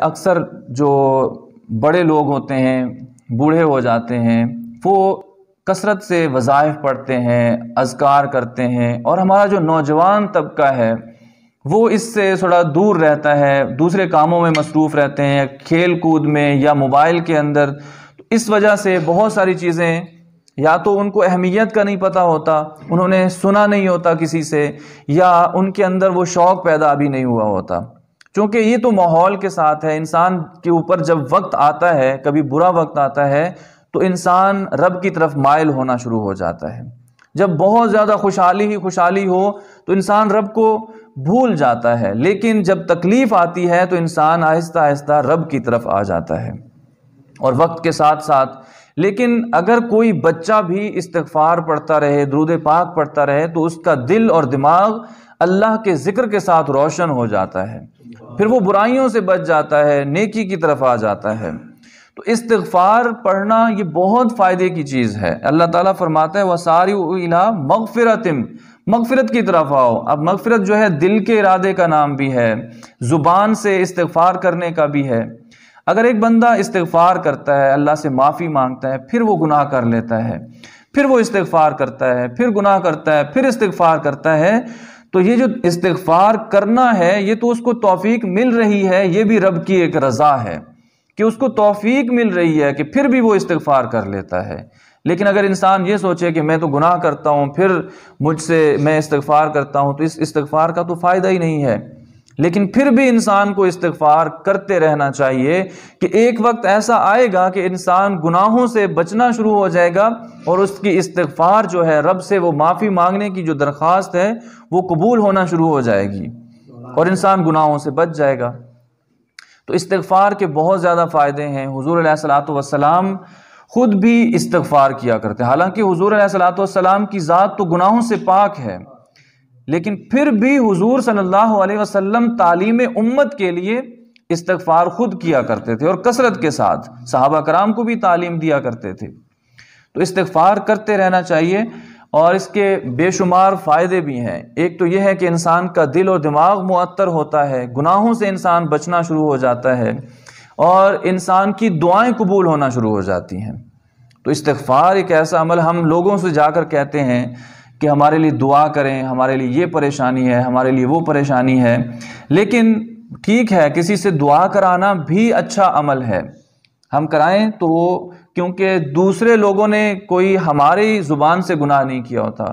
اکثر جو بڑے لوگ ہوتے ہیں، بوڑھے ہو جاتے ہیں، وہ کثرت سے وظائف پڑھتے ہیں، اذکار کرتے ہیں، اور ہمارا جو نوجوان طبقہ ہے وہ اس سے تھوڑا دور رہتا ہے، دوسرے کاموں میں مصروف رہتے ہیں، کھیل کود میں یا موبائل کے اندر. تو اس وجہ سے بہت ساری چیزیں یا تو ان کو اہمیت کا نہیں پتہ ہوتا، انہوں نے سنا نہیں ہوتا کسی سے، یا ان کے اندر وہ شوق پیدا بھی نہیں ہوا ہوتا. چونکہ یہ تو ماحول کے ساتھ ہے، انسان کے اوپر جب وقت آتا ہے، کبھی برا وقت آتا ہے تو انسان رب کی طرف مائل ہونا شروع ہو جاتا ہے. جب بہت زیادہ خوشحالی ہو تو انسان رب کو بھول جاتا ہے، لیکن جب تکلیف آتی ہے تو انسان آہستہ آہستہ رب کی طرف آ جاتا ہے اور وقت کے ساتھ ساتھ. لیکن اگر کوئی بچہ بھی استغفار پڑھتا رہے، درود پاک پڑھتا رہے، تو اس کا دل اور دماغ اللہ کے ذکر کے ساتھ روشن ہو جاتا ہے، پھر وہ برائیوں سے بچ جاتا ہے، نیکی کی طرف آ جاتا ہے. تو استغفار پڑھنا یہ بہت فائدے کی چیز ہے. اللہ تعالیٰ فرماتا ہے وَسَارِعُوا إِلَىٰ مَغْفِرَةٍ، مغفرت کی طرف آؤ. اب مغفرت جو ہے دل کے ارادے کا نام بھی ہے، زبان سے استغفار کرنے کا بھی ہے. اگر ایک بندہ استغفار کرتا ہے، اللہ سے معافی مانگتا ہے، پھر وہ گناہ کر لیتا ہے، پھر وہ استغفار کرتا ہے، پھر گناہ کرتا ہے، پھر استغفار کرتا ہے، تو یہ جو استغفار کرنا ہے یہ تو اس کو توفیق مل رہی ہے، یہ بھی رب کی ایک رضا ہے کہ اس کو توفیق مل رہی ہے کہ پھر بھی وہ استغفار کر لیتا ہے. لیکن اگر انسان یہ سوچے کہ میں تو گناہ کرتا ہوں، پھر مجھ سے میں استغفار کرتا ہوں، تو اس استغفار کا تو فائدہ ہی نہیں ہے. لیکن پھر بھی انسان کو استغفار کرتے رہنا چاہیے کہ ایک وقت ایسا آئے گا کہ انسان گناہوں سے بچنا شروع ہو جائے گا اور اس کی استغفار جو ہے، رب سے وہ معافی مانگنے کی جو درخواست ہے وہ قبول ہونا شروع ہو جائے گی اور انسان گناہوں سے بچ جائے گا. تو استغفار کے بہت زیادہ فائدے ہیں. حضور علیہ الصلوۃ والسلام خود بھی استغفار کیا کرتے، حالانکہ حضور علیہ الصلوۃ والسلام کی ذات تو گناہوں سے پاک ہے، لیکن پھر بھی حضور صلی اللہ علیہ وسلم تعلیم امت کے لیے استغفار خود کیا کرتے تھے اور کثرت کے ساتھ صحابہ کرام کو بھی تعلیم دیا کرتے تھے. تو استغفار کرتے رہنا چاہیے اور اس کے بے شمار فائدے بھی ہیں. ایک تو یہ ہے کہ انسان کا دل اور دماغ معطر ہوتا ہے، گناہوں سے انسان بچنا شروع ہو جاتا ہے اور انسان کی دعائیں قبول ہونا شروع ہو جاتی ہیں. تو استغفار ایک ایسا عمل، ہم لوگوں سے جا کر کہتے ہیں کہ ہمارے لیے دعا کریں، ہمارے لیے یہ پریشانی ہے، ہمارے لیے وہ پریشانی ہے، لیکن ٹھیک ہے کسی سے دعا کرانا بھی اچھا عمل ہے، ہم کرائیں تو کیونکہ دوسرے لوگوں نے کوئی ہماری زبان سے گناہ نہیں کیا ہوتا،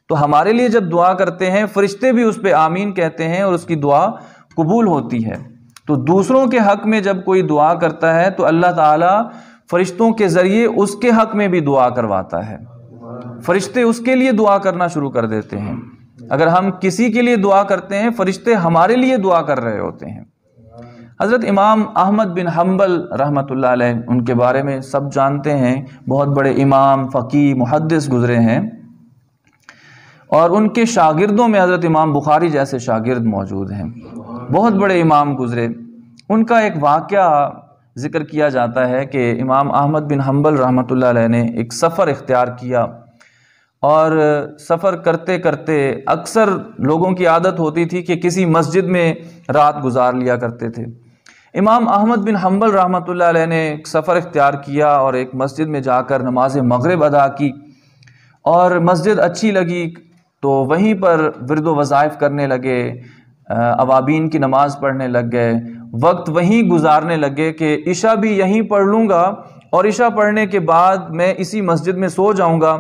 تو ہمارے لیے جب دعا کرتے ہیں فرشتے بھی اس پہ آمین کہتے ہیں اور اس کی دعا قبول ہوتی ہے. تو دوسروں کے حق میں جب کوئی دعا کرتا ہے تو اللہ تعالیٰ فرشتوں کے ذریعے اس کے حق میں بھی دعا کرواتا ہے، فرشتے اس کے لیے دعا کرنا شروع کر دیتے ہیں. اگر ہم کسی کے لیے دعا کرتے ہیں فرشتے ہمارے لیے دعا کر رہے ہوتے ہیں. حضرت امام احمد بن حنبل رحمۃ اللہ علیہ، ان کے بارے میں سب جانتے ہیں، بہت بڑے امام، فقیہ، محدث گزرے ہیں، اور ان کے شاگردوں میں حضرت امام بخاری جیسے شاگرد موجود ہیں، بہت بڑے امام گزرے. ان کا ایک واقعہ ذکر کیا جاتا ہے کہ امام احمد بن حنبل رحمۃ اللہ علیہ نے ایک سفر اختیار کیا، اور سفر کرتے کرتے اکثر لوگوں کی عادت ہوتی تھی کہ کسی مسجد میں رات گزار لیا کرتے تھے. امام احمد بن حنبل رحمۃ اللہ علیہ نے ایک سفر اختیار کیا اور ایک مسجد میں جا کر نماز مغرب ادا کی، اور مسجد اچھی لگی تو وہیں پر ورد و وظائف کرنے لگے، اوابین کی نماز پڑھنے لگ گئے، وقت وہیں گزارنے لگے کہ عشاء بھی یہیں پڑھ لوں گا اور عشاء پڑھنے کے بعد میں اسی مسجد میں سو جاؤں گا،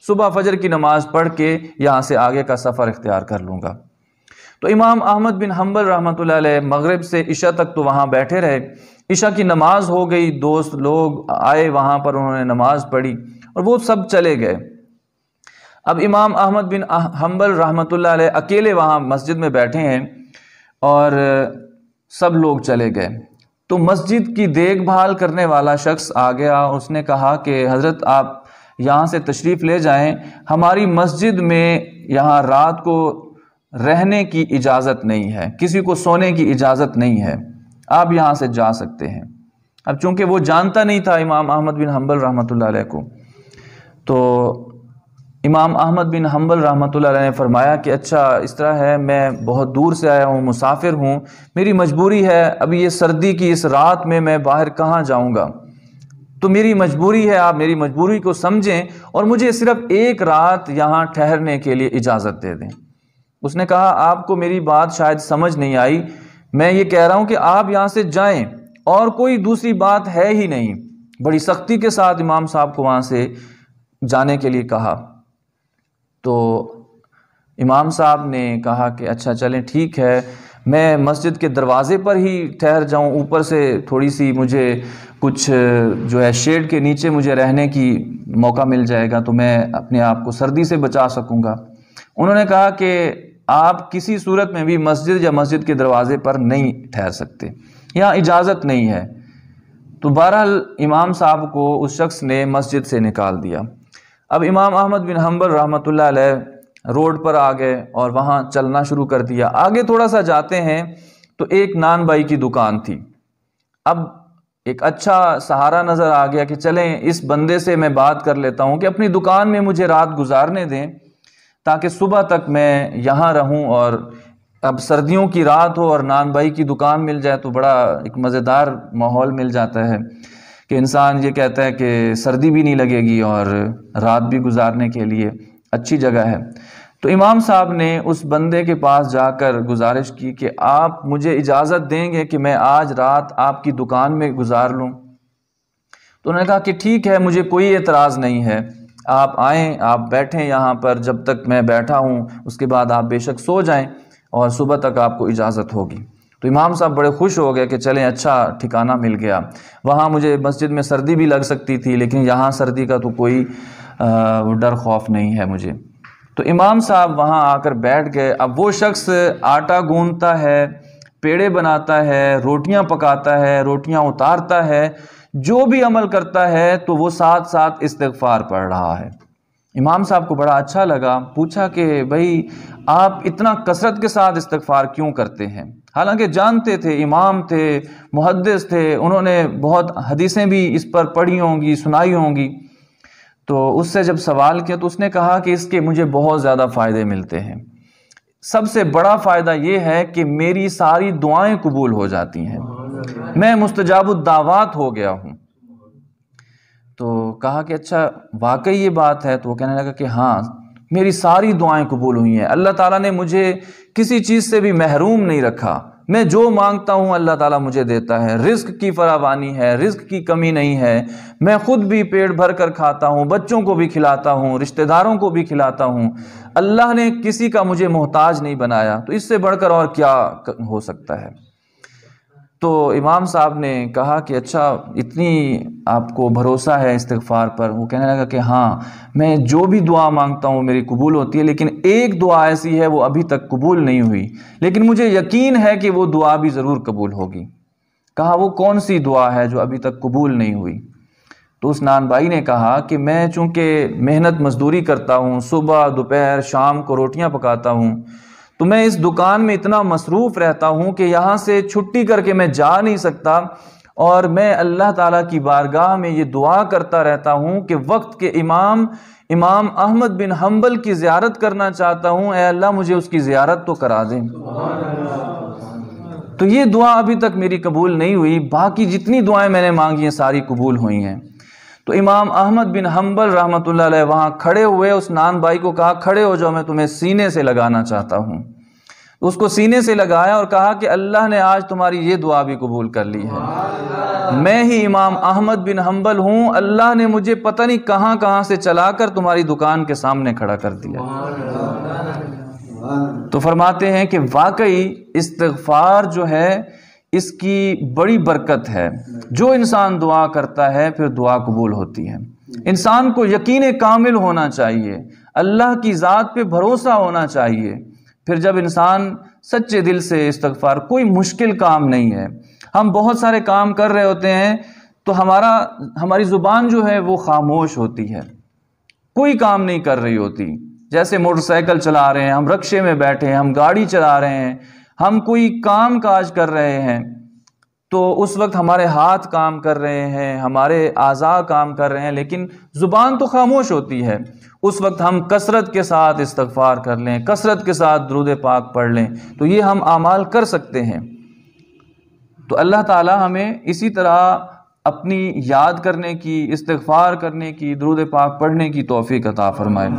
صبح فجر کی نماز پڑھ کے یہاں سے آگے کا سفر اختیار کر لوں گا. تو امام احمد بن حنبل رحمۃ اللہ علیہ مغرب سے عشاء تک تو وہاں بیٹھے رہے. عشاء کی نماز ہو گئی، دوست لوگ آئے وہاں پر، انہوں نے نماز پڑھی اور وہ سب چلے گئے. اب امام احمد بن حنبل رحمۃ اللہ علیہ اکیلے وہاں مسجد میں بیٹھے ہیں اور سب لوگ چلے گئے. تو مسجد کی دیکھ بھال کرنے والا شخص آ گیا، اس نے کہا کہ حضرت آپ یہاں سے تشریف لے جائیں، ہماری مسجد میں یہاں رات کو رہنے کی اجازت نہیں ہے، کسی کو سونے کی اجازت نہیں ہے، آپ یہاں سے جا سکتے ہیں. اب چونکہ وہ جانتا نہیں تھا امام احمد بن حنبل رحمۃ اللہ علیہ کو، تو امام احمد بن حنبل رحمۃ اللہ علیہ نے فرمایا کہ اچھا اس طرح ہے، میں بہت دور سے آیا ہوں، مسافر ہوں، میری مجبوری ہے، ابھی یہ سردی کی اس رات میں باہر کہاں جاؤں گا، تو میری مجبوری ہے، آپ میری مجبوری کو سمجھیں اور مجھے صرف ایک رات یہاں ٹھہرنے کے لیے اجازت دے دیں۔ اس نے کہا آپ کو میری بات شاید سمجھ نہیں آئی، میں یہ کہہ رہا ہوں کہ آپ یہاں سے جائیں اور کوئی دوسری بات ہے ہی نہیں۔ بڑی سختی کے ساتھ امام صاحب کو وہاں سے جانے کے لیے کہا، تو امام صاحب نے کہا کہ اچھا چلیں ٹھیک ہے، میں مسجد کے دروازے پر ہی ٹھہر جاؤں، اوپر سے تھوڑی سی مجھے کچھ جو ہے شیڈ کے نیچے مجھے رہنے کی موقع مل جائے گا تو میں اپنے آپ کو سردی سے بچا سکوں گا۔ انہوں نے کہا کہ آپ کسی صورت میں بھی مسجد یا مسجد کے دروازے پر نہیں ٹھہر سکتے، یہاں اجازت نہیں ہے۔ تو بہرحال امام صاحب کو اس شخص نے مسجد سے نکال دیا۔ اب امام احمد بن حنبل رحمۃ اللہ علیہ روڈ پر آ گئے اور وہاں چلنا شروع کر دیا۔ آگے تھوڑا سا جاتے ہیں تو ایک نان بائی کی دکان تھی۔ اب ایک اچھا سہارا نظر آ گیا کہ چلیں اس بندے سے میں بات کر لیتا ہوں کہ اپنی دکان میں مجھے رات گزارنے دیں تاکہ صبح تک میں یہاں رہوں، اور اب سردیوں کی رات ہو اور نان بائی کی دکان مل جائے تو بڑا ایک مزیدار ماحول مل جاتا ہے کہ انسان یہ کہتا ہے کہ سردی بھی نہیں لگے گی اور رات بھی گزارنے کے لیے اچھی جگہ ہے۔ تو امام صاحب نے اس بندے کے پاس جا کر گزارش کی کہ آپ مجھے اجازت دیں گے کہ میں آج رات آپ کی دکان میں گزار لوں؟ تو انہوں نے کہا کہ ٹھیک ہے، مجھے کوئی اعتراض نہیں ہے، آپ آئیں، آپ بیٹھیں یہاں پر جب تک میں بیٹھا ہوں، اس کے بعد آپ بے شک سو جائیں اور صبح تک آپ کو اجازت ہوگی۔ تو امام صاحب بڑے خوش ہو گئے کہ چلیں اچھا ٹھکانہ مل گیا، وہاں مجھے مسجد میں سردی بھی لگ سکتی تھی لیکن یہاں سردی کا تو کوئی ڈر خوف نہیں ہے مجھے۔ تو امام صاحب وہاں آ کر بیٹھ گئے۔ اب وہ شخص آٹا گوندتا ہے، پیڑے بناتا ہے، روٹیاں پکاتا ہے، روٹیاں اتارتا ہے، جو بھی عمل کرتا ہے تو وہ ساتھ ساتھ استغفار پڑھ رہا ہے۔ امام صاحب کو بڑا اچھا لگا، پوچھا کہ بھائی آپ اتنا کثرت کے ساتھ استغفار کیوں کرتے ہیں؟ حالانکہ جانتے تھے، امام تھے، محدث تھے، انہوں نے بہت حدیثیں بھی اس پر پڑھی ہوں گی، سنائی ہوں گی۔ تو اس سے جب سوال کیا تو اس نے کہا کہ اس کے مجھے بہت زیادہ فائدے ملتے ہیں۔ سب سے بڑا فائدہ یہ ہے کہ میری ساری دعائیں قبول ہو جاتی ہیں، میں مستجاب الدعوات ہو گیا ہوں۔ تو کہا کہ اچھا واقعی یہ بات ہے؟ تو وہ کہنے لگا کہ ہاں، میری ساری دعائیں قبول ہوئی ہیں، اللہ تعالیٰ نے مجھے کسی چیز سے بھی محروم نہیں رکھا، میں جو مانگتا ہوں اللہ تعالیٰ مجھے دیتا ہے، رزق کی فراوانی ہے، رزق کی کمی نہیں ہے، میں خود بھی پیٹ بھر کر کھاتا ہوں، بچوں کو بھی کھلاتا ہوں، رشتہ داروں کو بھی کھلاتا ہوں، اللہ نے کسی کا مجھے محتاج نہیں بنایا، تو اس سے بڑھ کر اور کیا ہو سکتا ہے؟ تو امام صاحب نے کہا کہ اچھا اتنی آپ کو بھروسہ ہے استغفار پر؟ وہ کہنے لگا کہ ہاں، میں جو بھی دعا مانگتا ہوں میری قبول ہوتی ہے، لیکن ایک دعا ایسی ہے وہ ابھی تک قبول نہیں ہوئی، لیکن مجھے یقین ہے کہ وہ دعا بھی ضرور قبول ہوگی۔ کہا وہ کون سی دعا ہے جو ابھی تک قبول نہیں ہوئی؟ تو اس نان بھائی نے کہا کہ میں چونکہ محنت مزدوری کرتا ہوں، صبح دوپہر شام کو روٹیاں پکاتا ہوں، تو میں اس دکان میں اتنا مصروف رہتا ہوں کہ یہاں سے چھٹی کر کے میں جا نہیں سکتا، اور میں اللہ تعالیٰ کی بارگاہ میں یہ دعا کرتا رہتا ہوں کہ وقت کے امام احمد بن حنبل کی زیارت کرنا چاہتا ہوں، اے اللہ مجھے اس کی زیارت تو کرا دیں۔ تو یہ دعا ابھی تک میری قبول نہیں ہوئی، باقی جتنی دعائیں میں نے مانگی ہیں ساری قبول ہوئی ہیں۔ تو امام احمد بن حنبل رحمۃ اللہ علیہ وہاں کھڑے ہوئے، اس نان بھائی کو کہا کھڑے ہو جاؤ، میں تمہیں سینے سے لگانا چاہتا ہوں۔ اس کو سینے سے لگایا اور کہا کہ اللہ نے آج تمہاری یہ دعا بھی قبول کر لی ہے، میں ہی امام احمد بن حنبل ہوں، اللہ نے مجھے پتہ نہیں کہاں کہاں سے چلا کر تمہاری دکان کے سامنے کھڑا کر دیا۔ تو فرماتے ہیں کہ واقعی استغفار جو ہے اس کی بڑی برکت ہے، جو انسان دعا کرتا ہے پھر دعا قبول ہوتی ہے۔ انسان کو یقین کامل ہونا چاہیے، اللہ کی ذات پہ بھروسہ ہونا چاہیے، پھر جب انسان سچے دل سے استغفار، کوئی مشکل کام نہیں ہے، ہم بہت سارے کام کر رہے ہوتے ہیں تو ہماری زبان جو ہے وہ خاموش ہوتی ہے، کوئی کام نہیں کر رہی ہوتی، جیسے موٹر سائیکل چلا رہے ہیں، ہم رکشے میں بیٹھے ہیں، ہم گاڑی چلا رہے ہیں، ہم کوئی کام کاج کر رہے ہیں، تو اس وقت ہمارے ہاتھ کام کر رہے ہیں، ہمارے اعضاء کام کر رہے ہیں، لیکن زبان تو خاموش ہوتی ہے۔ اس وقت ہم کثرت کے ساتھ استغفار کر لیں، کثرت کے ساتھ درود پاک پڑھ لیں، تو یہ ہم اعمال کر سکتے ہیں۔ تو اللہ تعالی ہمیں اسی طرح اپنی یاد کرنے کی، استغفار کرنے کی، درود پاک پڑھنے کی توفیق عطا فرمائے۔